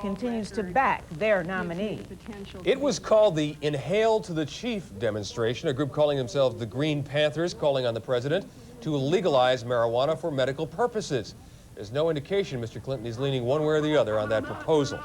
continues to back their nominee. It was called the Inhale to the Chief demonstration, a group calling themselves the Green Panthers, calling on the president to legalize marijuana for medical purposes. There's no indication Mr. Clinton is leaning one way or the other on that proposal.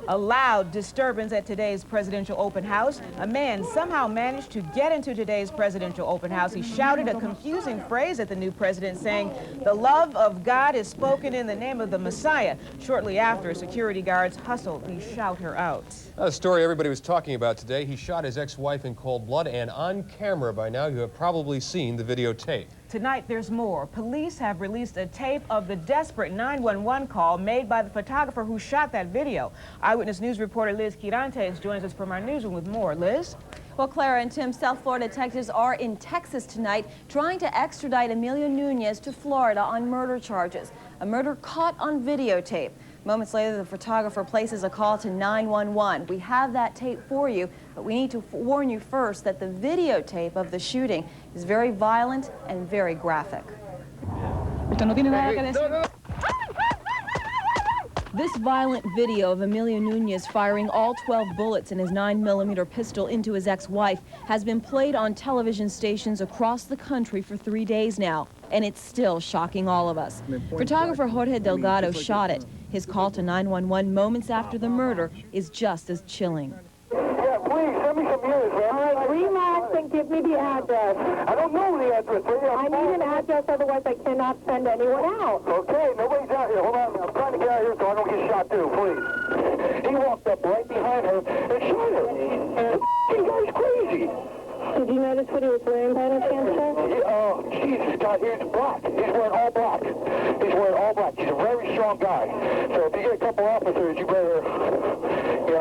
A loud disturbance at today's presidential open house. A man somehow managed to get into today's presidential open house. He shouted a confusing phrase at the new president saying, "The love of God is spoken in the name of the Messiah." Shortly after, security guards hustled to shout her out. A story everybody was talking about today. He shot his ex-wife in cold blood, and on camera by now you have probably seen the videotape. Tonight there's more. Police have released a tape of the desperate 911 call made by the photographer who shot that video. Eyewitness News reporter Liz Quirantes joins us from our newsroom with more. Liz? Well, Clara and Tim, South Florida detectives are in Texas tonight trying to extradite Emilio Nunez to Florida on murder charges. A murder caught on videotape. Moments later, the photographer places a call to 911. We have that tape for you, but we need to warn you first that the videotape of the shooting is very violent and very graphic. This violent video of Emilio Nunez firing all 12 bullets in his 9mm pistol into his ex-wife has been played on television stations across the country for 3 days now, and it's still shocking all of us. Photographer Jorge Delgado shot it. His call to 911 moments after the murder is just as chilling. Yeah, please, send me some news, man. All right, relax and give me the address. I don't know the address. I need an address, otherwise I cannot send anyone out. Okay, nobody's out here. Hold on. I'm trying to get out here so I don't get shot too, please. He walked up right behind her and shot her. You guy's crazy. Did you notice what he was wearing by any chance, sir? Oh, Jesus, God, he's black. He's wearing all black. He's wearing all black. He's a very strong guy. So if you get a couple officers, you better,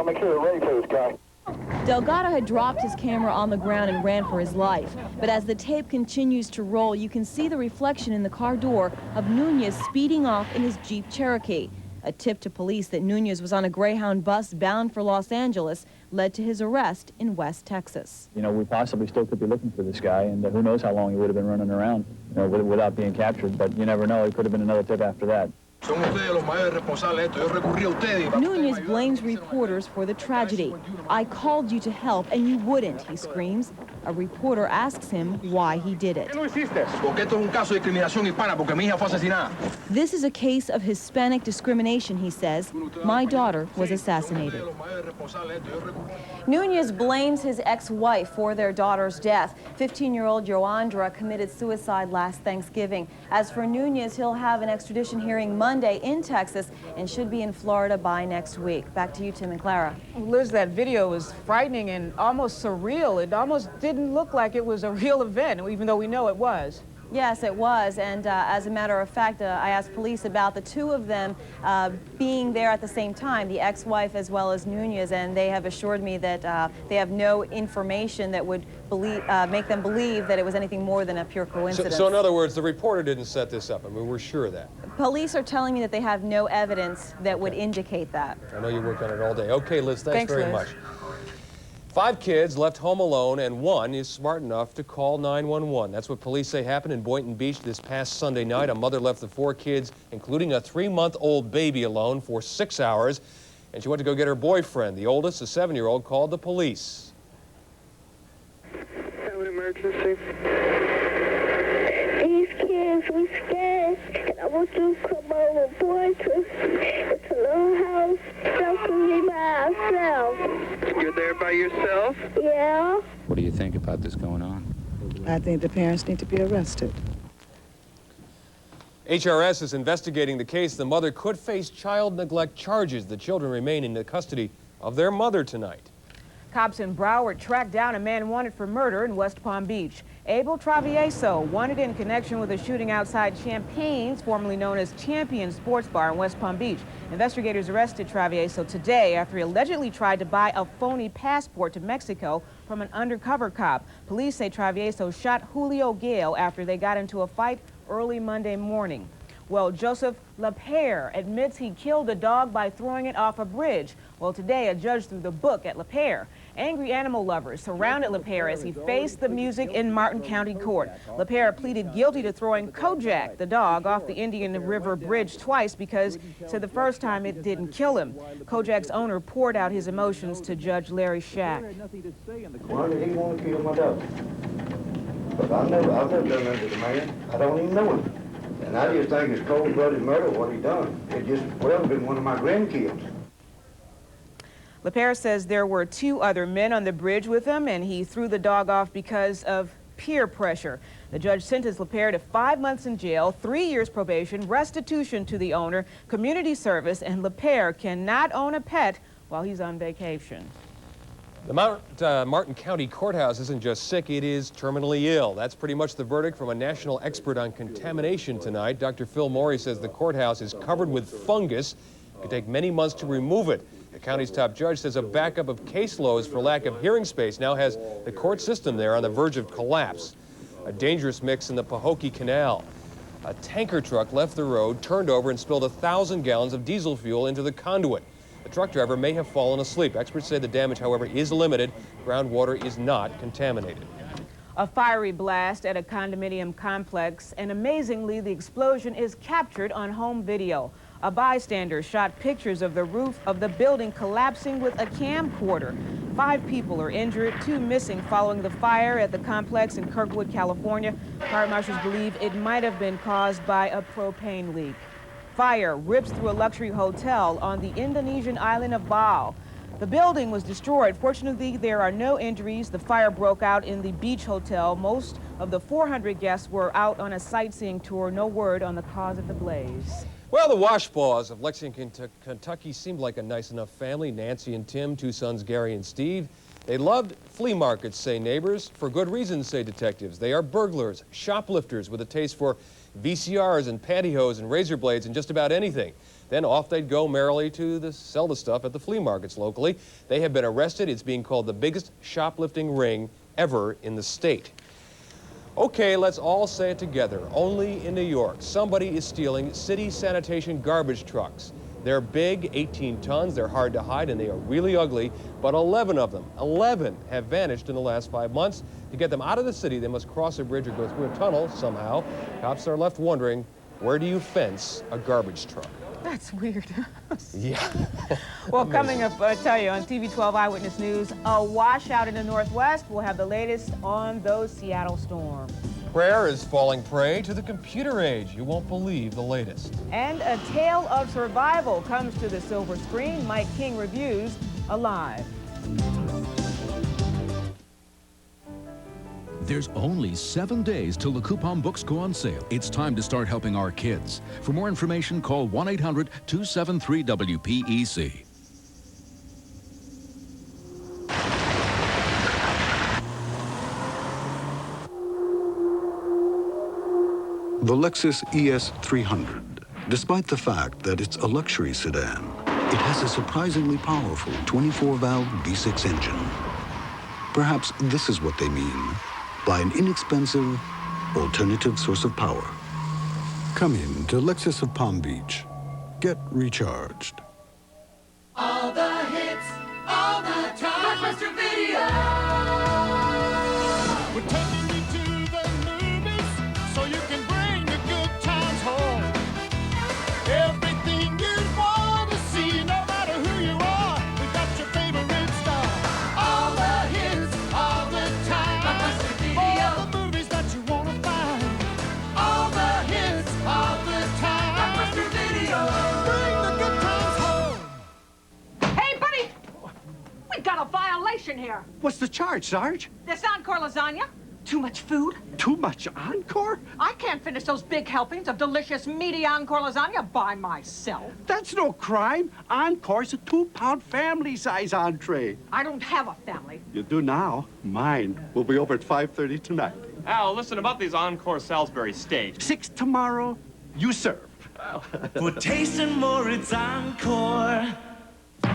make sure they're ready for this guy. Delgado had dropped his camera on the ground and ran for his life. But as the tape continues to roll, you can see the reflection in the car door of Nunez speeding off in his Jeep Cherokee. A tip to police that Nunez was on a Greyhound bus bound for Los Angeles led to his arrest in West Texas. We possibly still could be looking for this guy, and who knows how long he would have been running around without being captured. But you never know, it could have been another tip after that. Nunez blames reporters for the tragedy. "I called you to help and you wouldn't," he screams. A reporter asks him why he did it. This is a case of Hispanic discrimination, he says. "My daughter was assassinated." Nunez blames his ex-wife for their daughter's death. 15-year-old Joandra committed suicide last Thanksgiving. As for Nunez, he'll have an extradition hearing Monday in Texas and should be in Florida by next week. Back to you, Tim and Clara. Liz, that video was frightening and almost surreal. It almost didn't look like it was a real event, even though we know it was. Yes, it was, and as a matter of fact, I asked police about the two of them being there at the same time, the ex-wife as well as Nunez, and they have assured me that they have no information that would make them believe that it was anything more than a pure coincidence. So in other words, the reporter didn't set this up. I mean, we're sure of that. Police are telling me that they have no evidence that would indicate that. I know you worked on it all day. Okay, Liz, thanks very Liz. much. 5 kids left home alone, and 1 is smart enough to call 911. That's what police say happened in Boynton Beach this past Sunday night. A mother left the 4 kids, including a 3-month-old baby, alone for 6 hours, and she went to go get her boyfriend. The oldest, a 7-year-old, called the police. Have an emergency. These kids were scared, and I want you to come over, boys. It's a little house, just for me by ourselves. You're there by yourself? Yeah. What do you think about this going on? I think the parents need to be arrested. HRS is investigating the case. The mother could face child neglect charges. The children remain in the custody of their mother tonight. Cops in Broward tracked down a man wanted for murder in West Palm Beach. Abel Travieso, wanted in connection with a shooting outside Champagne's, formerly known as Champion Sports Bar in West Palm Beach. Investigators arrested Travieso today after he allegedly tried to buy a phony passport to Mexico from an undercover cop. Police say Travieso shot Julio Gale after they got into a fight early Monday morning. Well, Joseph LaPere admits he killed a dog by throwing it off a bridge. Well, today a judge threw the book at LaPere. Angry animal lovers surrounded LaPere as he faced the music in Martin County Court. LaPere pleaded guilty to throwing Kojak, the dog, off the Indian River Bridge twice because he said the first time it didn't kill him. Kojak's owner poured out his emotions to Judge Larry Shack. Why did he want to kill my dog? But I've never done that to the man. I don't even know him. And I just think it's cold-blooded murder what he done. It just well been one of my grandkids. LaPere says there were 2 other men on the bridge with him, and he threw the dog off because of peer pressure. The judge sentenced LaPere to 5 months in jail, 3 years probation, restitution to the owner, community service, and LaPere cannot own a pet while he's on vacation. The Martin County Courthouse isn't just sick, it is terminally ill. That's pretty much the verdict from a national expert on contamination tonight. Dr. Phil Morey says the courthouse is covered with fungus. It could take many months to remove it. The county's top judge says a backup of caseloads for lack of hearing space now has the court system there on the verge of collapse. A dangerous mix in the Pahokee Canal. A tanker truck left the road, turned over, and spilled 1,000 gallons of diesel fuel into the conduit. The truck driver may have fallen asleep. Experts say the damage, however, is limited. Groundwater is not contaminated. A fiery blast at a condominium complex, and amazingly, the explosion is captured on home video. A bystander shot pictures of the roof of the building collapsing with a camcorder. 5 people are injured, 2 missing following the fire at the complex in Kirkwood, California. Fire marshals believe it might have been caused by a propane leak. Fire rips through a luxury hotel on the Indonesian island of Bali. The building was destroyed. Fortunately, there are no injuries. The fire broke out in the beach hotel. Most of the 400 guests were out on a sightseeing tour. No word on the cause of the blaze. Well, the Washpaws of Lexington, Kentucky seemed like a nice enough family. Nancy and Tim, 2 sons, Gary and Steve. They loved flea markets, say neighbors. For good reasons, say detectives. They are burglars, shoplifters with a taste for VCRs and pantyhose and razor blades and just about anything. Then off they'd go merrily to sell the stuff at the flea markets locally. They have been arrested. It's being called the biggest shoplifting ring ever in the state. Okay, let's all say it together. Only in New York, somebody is stealing city sanitation garbage trucks. They're big, 18 tons, they're hard to hide, and they are really ugly, but 11 of them, 11 have vanished in the last 5 months. To get them out of the city, they must cross a bridge or go through a tunnel somehow. Cops are left wondering, where do you fence a garbage truck? That's weird. Yeah. Well, coming up, I tell you, on TV 12 Eyewitness News, a washout in the Northwest. We'll have the latest on those Seattle storms. Prayer is falling prey to the computer age. You won't believe the latest. And a tale of survival comes to the silver screen. Mike King reviews Alive. There's only 7 days till the coupon books go on sale. It's time to start helping our kids. For more information, call 1-800-273-WPEC. The Lexus ES 300. Despite the fact that it's a luxury sedan, it has a surprisingly powerful 24-valve V6 engine. Perhaps this is what they mean by an inexpensive, alternative source of power. Come in to Lexus of Palm Beach. Get recharged. All the hits, all the time. Blockbuster Video. We're taking you to the movies so you can bring the good times home. Everything you want to see, no matter who you are, we got your favorite star. All the hits, all the time. Blockbuster Video. All the movies that you want to find. All the hits, all the time. Blockbuster Video. Bring the good times home. Hey, buddy! We got a violation here. What's the charge, Sarge? This encore lasagna. Too much food. Too much encore? I can't finish those big helpings of delicious, meaty encore lasagna by myself. That's no crime. Encore's a 2-pound family-size entree. I don't have a family. You do now. Mine will be over at 5:30 tonight. Al, listen about these encore Salisbury steaks. 6 tomorrow. You serve. For tasting more, it's encore.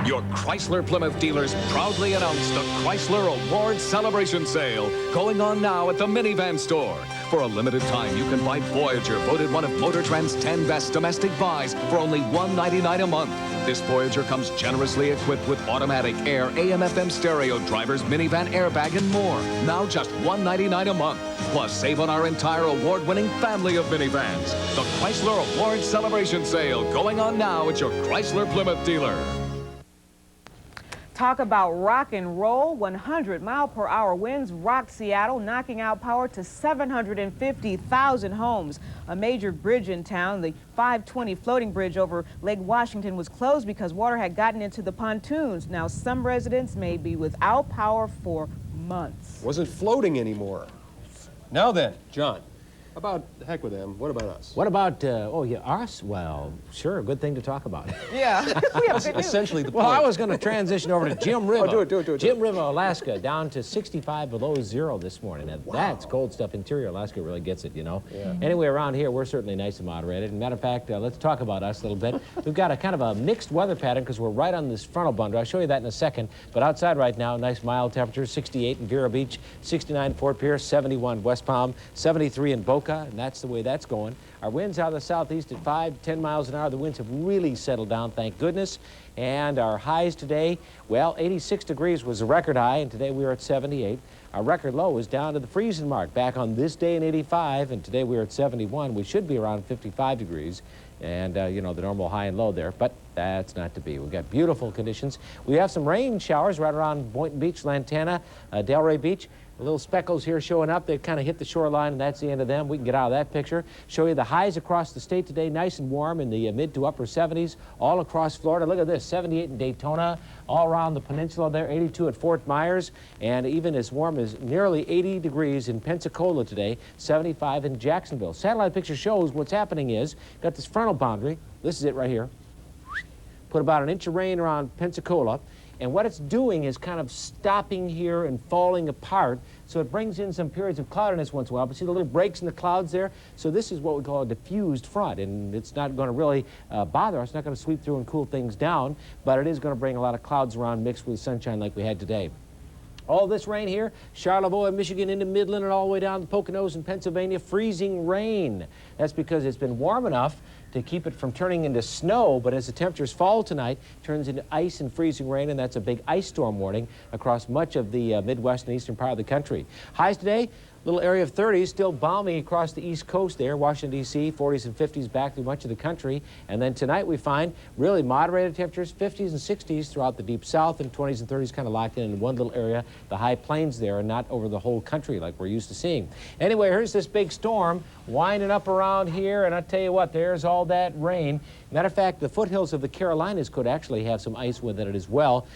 Your Chrysler Plymouth dealers proudly announce the Chrysler Award Celebration Sale, going on now at the Minivan store. For a limited time, you can buy Voyager, voted one of Motor Trend's 10 best domestic buys, for only $1.99 a month. This Voyager comes generously equipped with automatic air, AM/FM stereo, driver's minivan airbag, and more. Now just $1.99 a month. Plus, save on our entire award-winning family of minivans. The Chrysler Award Celebration Sale going on now at your Chrysler Plymouth dealer. Talk about rock and roll. 100-mile-per-hour winds rocked Seattle, knocking out power to 750,000 homes. A major bridge in town, the 520 floating bridge over Lake Washington, was closed because water had gotten into the pontoons. Now some residents may be without power for months. Wasn't floating anymore. Now then, John, about the heck with them, what about us? What about, oh yeah, us? Well, sure, good thing to talk about. Yeah, we have good news. Essentially the point. Well, I was going to transition over to Jim River. Oh, do it. Jim River, Alaska, down to 65 below zero this morning. Now, that's cold stuff. Interior Alaska really gets it, you know. Yeah. Anyway, around here, we're certainly nice and moderated. Matter of fact, let's talk about us a little bit. We've got a kind of a mixed weather pattern because we're right on this frontal boundary. I'll show you that in a second. But outside right now, nice mild temperatures, 68 in Vero Beach, 69 Fort Pierce, 71 West Palm, 73 in Boca, and that's the way that's going. Our winds out of the southeast at 5 to 10 miles an hour. The winds have really settled down, thank goodness. And our highs today, well, 86 degrees was the record high, and today we are at 78. Our record low is down to the freezing mark back on this day in 85, and today we're at 71. We should be around 55 degrees. And, you know, the normal high and low there, but that's not to be. We've got beautiful conditions. We have some rain showers right around Boynton Beach, Lantana, Delray Beach. The little speckles here showing up. They've kind of hit the shoreline, and that's the end of them. We can get out of that picture. Show you the highs across the state today, nice and warm in the mid to upper 70s, all across Florida. Look at this, 78 in Daytona, all around the peninsula there, 82 at Fort Myers, and even as warm as nearly 80 degrees in Pensacola today, 75 in Jacksonville. Satellite picture shows what's happening is, got this frontal boundary. This is it right here. Put about an inch of rain around Pensacola. And what it's doing is kind of stopping here and falling apart. So it brings in some periods of cloudiness once in a while. But see the little breaks in the clouds there? So this is what we call a diffused front. And it's not going to really bother us. It's not going to sweep through and cool things down. But it is going to bring a lot of clouds around mixed with sunshine like we had today. All this rain here, Charlevoix, Michigan, into Midland, and all the way down to the Poconos in Pennsylvania, freezing rain. That's because it's been warm enough to keep it from turning into snow, but as the temperatures fall tonight, turns into ice and freezing rain, and that's a big ice storm warning across much of the Midwest and eastern part of the country. Highs today, little area of 30s, still balmy across the east coast there, Washington, D.C., 40s and 50s back through much of the country. And then tonight we find really moderated temperatures, 50s and 60s throughout the deep south, and 20s and 30s kind of locked in one little area, the high plains there, and not over the whole country like we're used to seeing. Anyway, here's this big storm winding up around here, and I tell you what, there's all that rain. Matter of fact, the foothills of the Carolinas could actually have some ice within it as well.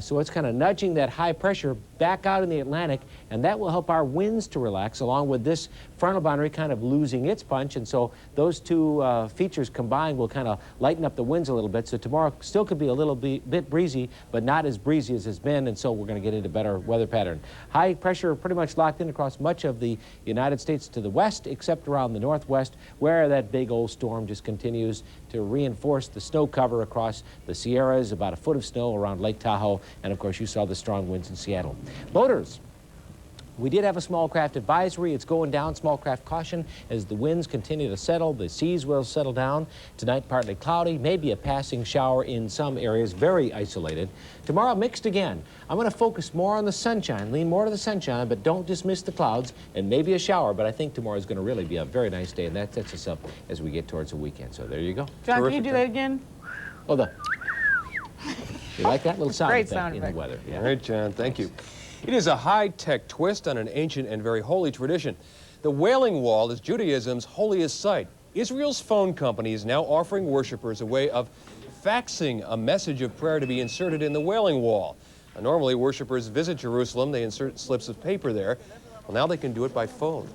So it's kind of nudging that high pressure back out in the Atlantic, and that will help our winds to relax, along with this frontal boundary kind of losing its punch. And so those two features combined will kind of lighten up the winds a little bit. So tomorrow still could be a little bit breezy, but not as breezy as it's been, and so we're going to get into better weather pattern. High pressure pretty much locked in across much of the United States to the west, except around the northwest, where that big old storm just continues to reinforce the snow cover across the Sierras, about a foot of snow around Lake Tahoe, and of course you saw the strong winds in Seattle. Boaters, we did have a small craft advisory. It's going down, small craft caution, as the winds continue to settle. The seas will settle down. Tonight, partly cloudy, maybe a passing shower in some areas, very isolated. Tomorrow, mixed again. I'm going to focus more on the sunshine, lean more to the sunshine, but don't dismiss the clouds, and maybe a shower. But I think tomorrow is going to really be a very nice day, and that sets us up as we get towards the weekend. So there you go. John, can you do that again? Oh, you like that little sound Great effect sound in effect. the weather? Yeah. All right, John, thank you. It is a high-tech twist on an ancient and very holy tradition. The Wailing Wall is Judaism's holiest site. Israel's phone company is now offering worshipers a way of faxing a message of prayer to be inserted in the Wailing Wall. Now, normally, worshipers visit Jerusalem. They insert slips of paper there. Well, now they can do it by phone.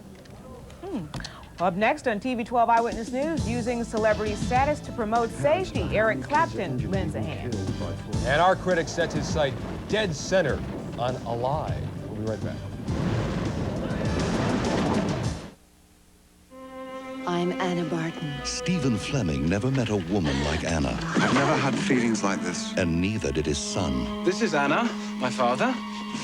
Up next on TV 12 Eyewitness News, using celebrity status to promote safety, Eric Clapton lends a hand. And our critic sets his sight dead center on Alive. We'll be right back. I'm Anna Barton. Stephen Fleming never met a woman like Anna. I've never had feelings like this. And neither did his son. This is Anna, my father.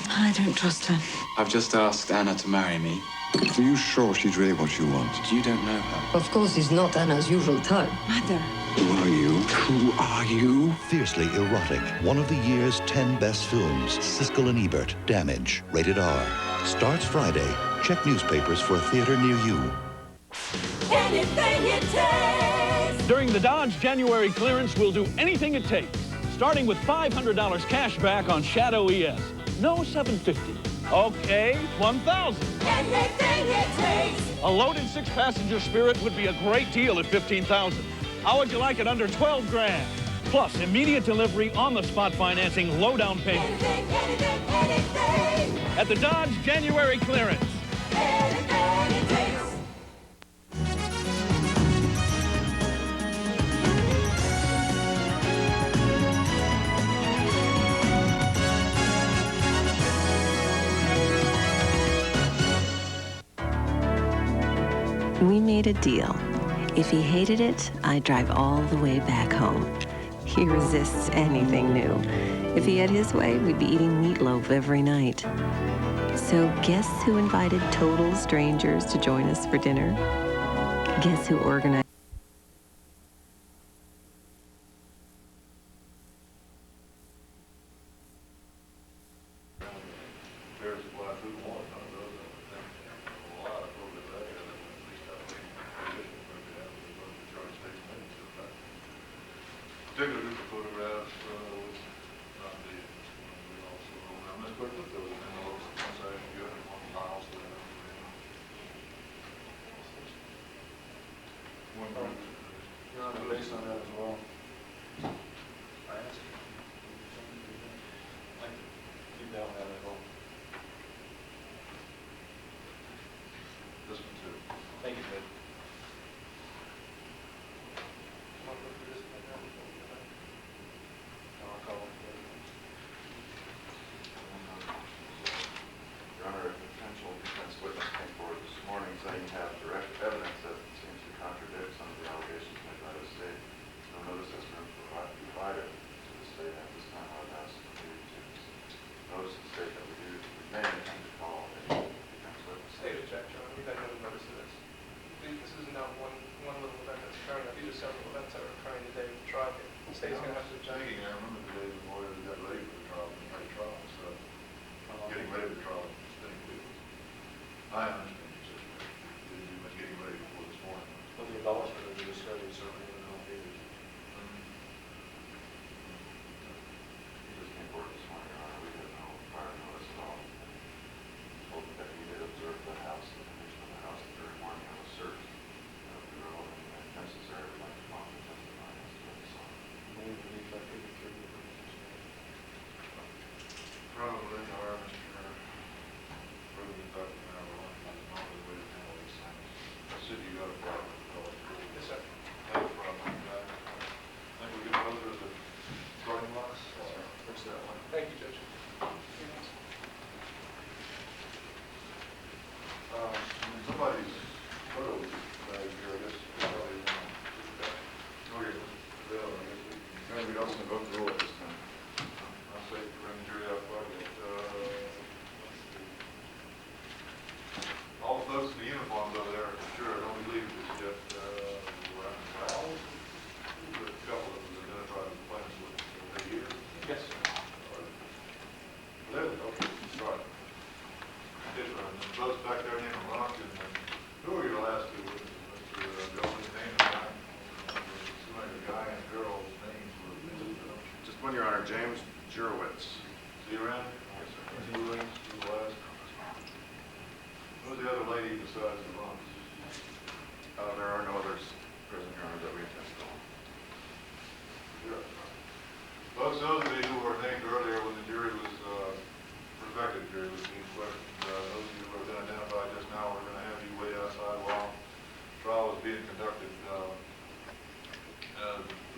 I don't trust her. I've just asked Anna to marry me. Are you sure she's really what you want? You don't know her. Of course, he's not Anna's usual type. Mother. Who are you? Who are you? Fiercely erotic. One of the year's 10 best films. Siskel and Ebert. Damage. Rated R. Starts Friday. Check newspapers for a theater near you. Anything it takes. During the Dodge January clearance, we'll do anything it takes. Starting with $500 cash back on Shadow ES. No $750. Okay, $1,000. Anything it takes. A loaded 6-passenger Spirit would be a great deal at $15,000. How would you like it under 12 grand? Plus, immediate delivery, on-the-spot financing, low down payment. Anything. At the Dodge January clearance. Anything it takes. We made a deal. If he hated it, I'd drive all the way back home. He resists anything new. If he had his way, we'd be eating meatloaf every night. So guess who invited total strangers to join us for dinner? Guess who organized? Particular group of photographs was not the we also on this book, but there was an envelope inside you and one file so that one group. You're on the base on that as well. I asked you. Thank you. Keep down that envelope. This one too. Thank you, Ted. Your Honor, a potential defense witness came forward this morning saying you have direct evidence that seems to contradict some of the allegations made by the state. No notice has been provided to the state at this time. I would ask you to notice the state that we may intend to call a defense witness. State objection. We've had no notice of this. This is not one little event that's occurring. These are several events that are occurring today with the trial. The state's going to have to object. I remember the day the lawyers got ready for the trial, so getting ready for the trial. I understand your situation. Didn't do much getting ready before this morning. Well, the embellishment of the discovery certainly would help you. He just came forward this morning, Your Honor. We had no prior notice at all. Told me that he did observe the house, the condition of the house the very morning of the search. If we were all necessary, we'd like to come up and testify as to what we saw. Probably, or Mr. Rubin talked to me about the way to handle these things. I said you got a problem with college school. Yes, sir. Not a problem. I think we can go to the starting blocks. Fix that one. Thank you, Judge. Somebody's photo back here, I guess. Probably, okay. Well, I guess we can, maybe we don't vote the rule at this time. I'll say grand jury out quite a bit. All the folks in the uniforms over there, for sure, don't believe this yet. We're on trial. There's a couple of them identified as plaintiffs with the year. Yes, sir. Clearly, okay, sorry. Folks back there named Rock and who are your last two witnesses? Mr. Goldman's name and mine. Seemed like a guy and a girl's names were mentioned. Just one, Your Honor. James Jurowitz. See you around? Yes, sir. Who was the last? Who was the other lady besides the Rocks? There are no others present, Your Honor, that we intend to call. Sure. Folks, those of you who were named earlier when the jury was, prospective jury was being questioned, those of you who have been identified just now, we're going to have you wait outside while trial is being conducted.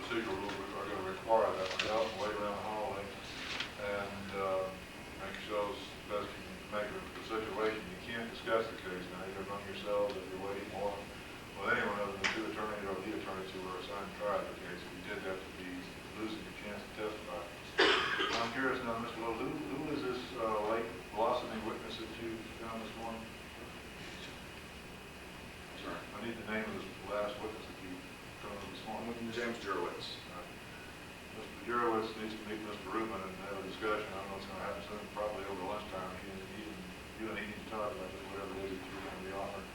Procedural rules are going to require that. Get out and wait around the hallway and make yourselves best you can make of the situation. You can't discuss the case now, either among yourselves if you're waiting or with anyone other than the two attorneys or the attorneys who are assigned to try the case. If you did have to be losing your chance to testify. I'm curious now, Mr. Lowe, who is this late blossoming witness that you found this morning? I need the name of this last witness that you told me this morning. James Jurowitz. Mr. Jurowitz needs to meet Mr. Rubin and have a discussion. I don't know what's going to happen soon, probably over lunchtime. You and he need to talk about this, whatever it is that you're going to be offering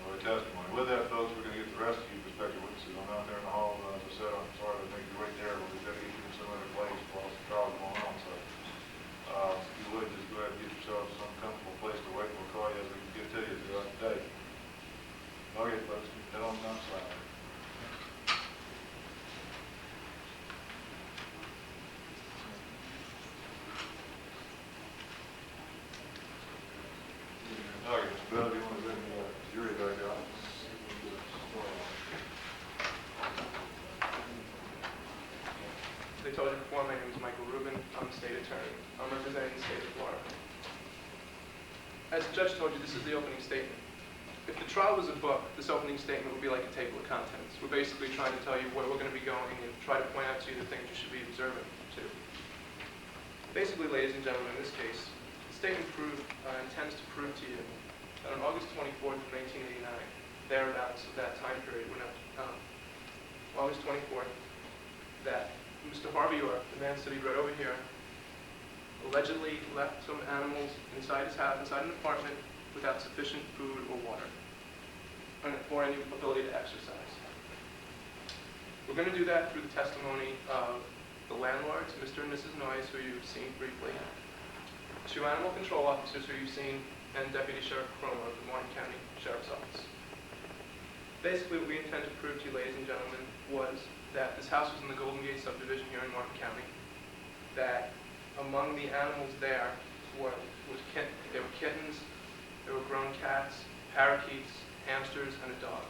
or a testimony. With that, folks, we're going to get the rest of you prospective witnesses. I'm out there in the hall. As I said, I'm sorry to make you wait there, but we've got to get you in some other place while the trial's going on. So if you would, just go ahead and get yourselves some comfortable place to wait. We'll call you as we can get to you throughout the day. Okay, folks, keep that on down slide. Okay, Mr. Bell, do you want to bring the jury back out? They told you before, my name is Michael Rubin. I'm the state attorney. I'm representing the state of Florida. As the judge told you, this is the opening statement. If the trial was a book, this opening statement would be like a table of contents. We're basically trying to tell you where we're going to be going and try to point out to you the things you should be observant to. Basically, ladies and gentlemen, in this case, the statement intends to prove to you that on August 24th of 1989, thereabouts of that time period, August 24th, that Mr. Harvey, or the man sitting right over here, allegedly left some animals inside his house, inside an apartment, without sufficient food or water, or any ability to exercise. We're going to do that through the testimony of the landlords, Mr. and Mrs. Noyes, who you've seen briefly, 2 animal control officers who you've seen, and Deputy Sheriff Cromer of the Martin County Sheriff's Office. Basically, what we intend to prove to you, ladies and gentlemen, was that this house was in the Golden Gate subdivision here in Martin County, that among the animals there were kittens, there were grown cats, parakeets, hamsters, and a dog.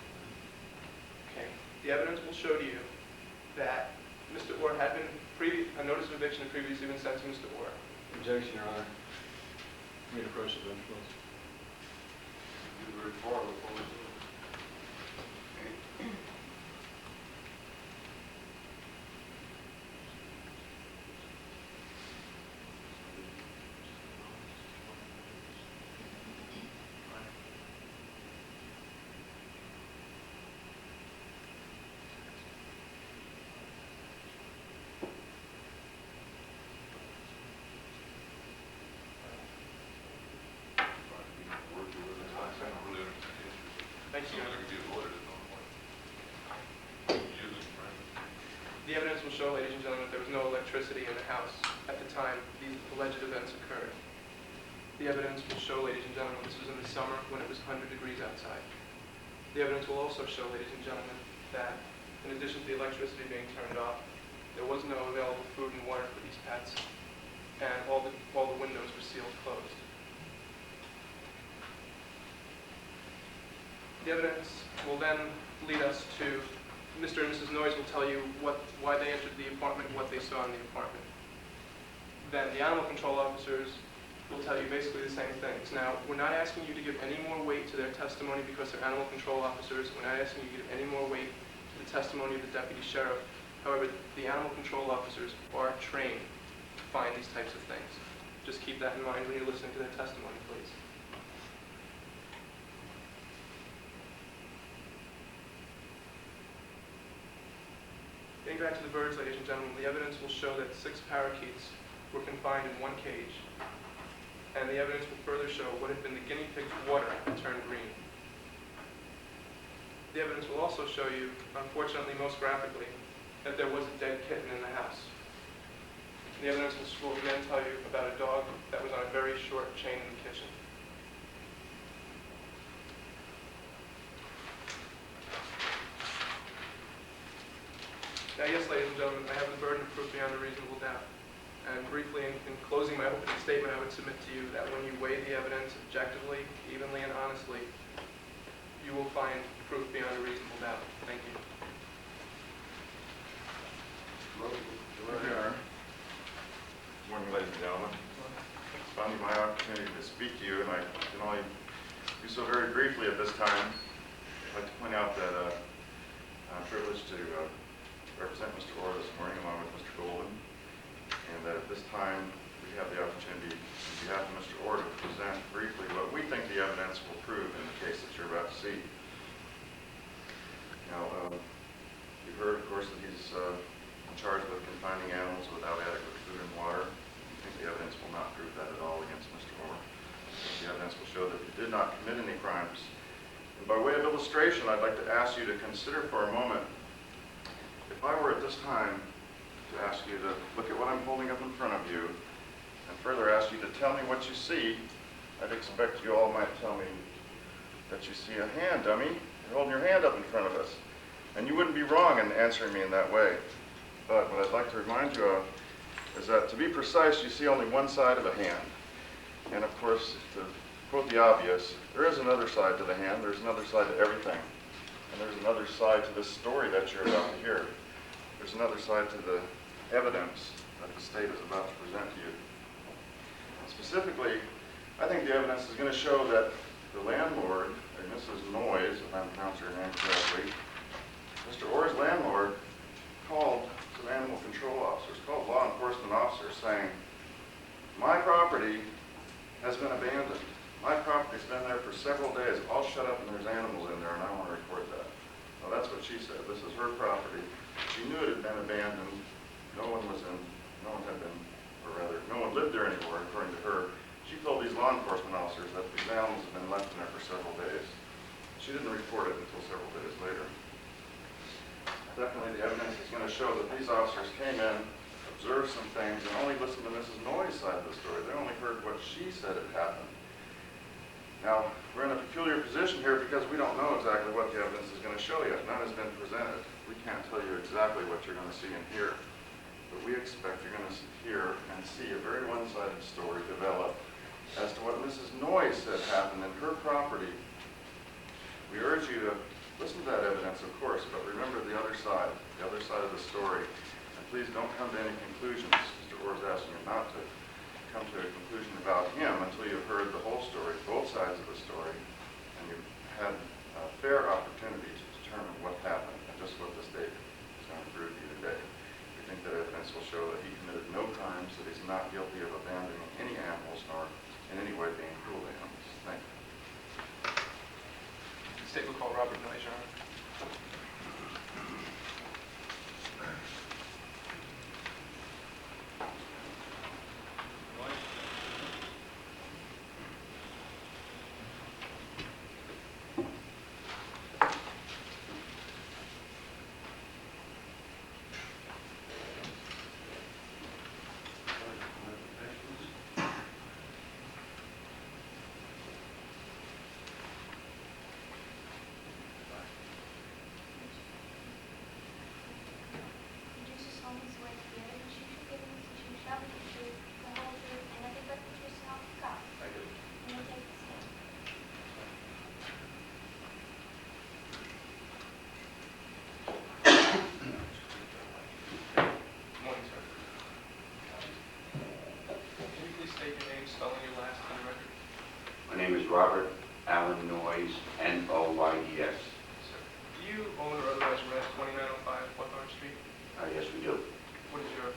Okay. The evidence will show to you that Mr. Orr had been, a notice of eviction had previously been sent to Mr. Orr. Objection, Your Honor. May approach the bench, please. You're very far before we do it. Thank you. The evidence will show, ladies and gentlemen, that there was no electricity in the house at the time these alleged events occurred. The evidence will show, ladies and gentlemen, this was in the summer when it was 100 degrees outside. The evidence will also show, ladies and gentlemen, that in addition to the electricity being turned off, there was no available food and water for these pets, and all the windows were sealed closed. The evidence will then lead us to Mr. and Mrs. Noyes will tell you why they entered the apartment, what they saw in the apartment. Then the animal control officers will tell you basically the same things. Now, we're not asking you to give any more weight to their testimony because they're animal control officers. We're not asking you to give any more weight to the testimony of the deputy sheriff. However, the animal control officers are trained to find these types of things. Just keep that in mind when you're listening to their testimony, please. Getting back to the birds, ladies and gentlemen, the evidence will show that 6 parakeets were confined in 1 cage. And the evidence will further show what had been the guinea pig's water had turned green. The evidence will also show you, unfortunately most graphically, that there was a dead kitten in the house. The evidence will again tell you about a dog that was on a very short chain in the kitchen. Now, yes, ladies and gentlemen, I have the burden of proof beyond a reasonable doubt. And briefly, in closing my opening statement, I would submit to you that when you weigh the evidence objectively, evenly, and honestly, you will find proof beyond a reasonable doubt. Thank you. Good morning, ladies and gentlemen. It's finally my opportunity to speak to you, and I can only do so very briefly at this time. I'd like to point out that I'm privileged to represent Mr. Orr this morning along with Mr. Golden, and that at this time we have the opportunity on behalf of Mr. Orr to present briefly what we think the evidence will prove in the case that you're about to see. Now, you heard, of course, that he's charged with confining animals without adequate food and water. I think the evidence will not prove that at all against Mr. Orr. The evidence will show that he did not commit any crimes. And by way of illustration, I'd like to ask you to consider for a moment, if I were at this time to ask you to look at what I'm holding up in front of you, and further ask you to tell me what you see, I'd expect you all might tell me that you see a hand, dummy. You're holding your hand up in front of us. And you wouldn't be wrong in answering me in that way. But what I'd like to remind you of is that, to be precise, you see only one side of a hand. And of course, to quote the obvious, there is another side to the hand, there's another side to everything. And there's another side to this story that you're about to hear. There's another side to the evidence that the state is about to present to you. Specifically, I think the evidence is going to show that the landlord, Mrs. Noyes, if I'm pronouncing her name correctly, Mr. Orr's landlord called some animal control officers, called law enforcement officers, saying, my property has been abandoned. My property's been there for several days, all shut up and there's animals in there and I want to report that. Well, that's what she said. This is her property. She knew it had been abandoned. No one lived there anymore, according to her. She told these law enforcement officers that these animals had been left in there for several days. She didn't report it until several days later. Definitely the evidence is going to show that these officers came in, observed some things, and only listened to Mrs. Noyes' side of the story. They only heard what she said had happened. Now, we're in a peculiar position here because we don't know exactly what the evidence is going to show yet. None has been presented. We can't tell you exactly what you're going to see and hear. But we expect you're going to hear and see a very one-sided story develop as to what Mrs. Noyes said happened in her property. We urge you to listen to that evidence, of course, but remember the other side of the story. And please don't come to any conclusions. Mr. Orr is asking you not to come to a conclusion about him until you've heard the whole story, both sides of the story, and you've had a fair opportunity to determine what happened and just what the state is going to prove to you today. We think that evidence will show that he committed no crimes, that he's not guilty of abandoning any animals, nor in any way being cruel to animals. Thank you. The state will call Robert Noyes, Your Honor. My name is Robert Allen Noyes, N-O-Y-E-S. Do you own or otherwise rent 2905 Hawthorne Street? Yes, we do. What is your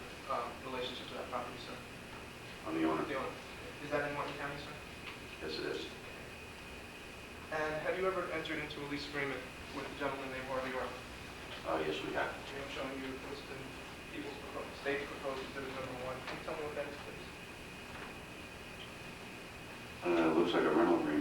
relationship to that property, sir? I'm the owner. The owner. Is that in Martin County, sir? Yes, it is. And have you ever entered into a lease agreement with a gentleman named Rory? Yes, we have. I'm showing you what's the state's proposed exhibit number 1. Can you tell me what that is, please? It looks like a rental agreement.